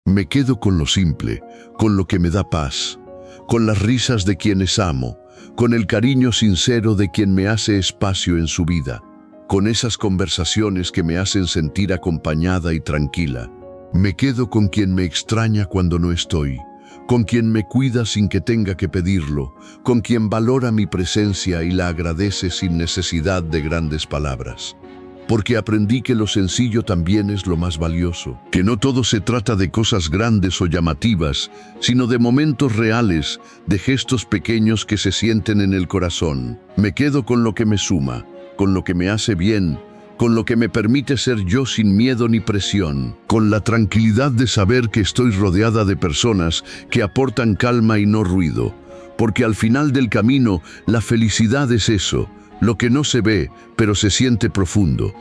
Me quedo con lo simple, con lo que me da paz, con las risas de quienes amo, con el cariño sincero de quien me hace espacio en su vida, con esas conversaciones que me hacen sentir acompañada y tranquila. Me quedo con quien me extraña cuando no estoy, con quien me cuida sin que tenga que pedirlo, con quien valora mi presencia y la agradece sin necesidad de grandes palabras. Porque aprendí que lo sencillo también es lo más valioso, que no todo se trata de cosas grandes o llamativas, sino de momentos reales, de gestos pequeños que se sienten en el corazón. Me quedo con lo que me suma, con lo que me hace bien, con lo que me permite ser yo sin miedo ni presión, con la tranquilidad de saber que estoy rodeada de personas que aportan calma y no ruido, porque al final del camino la felicidad es eso, lo que no se ve, pero se siente profundo.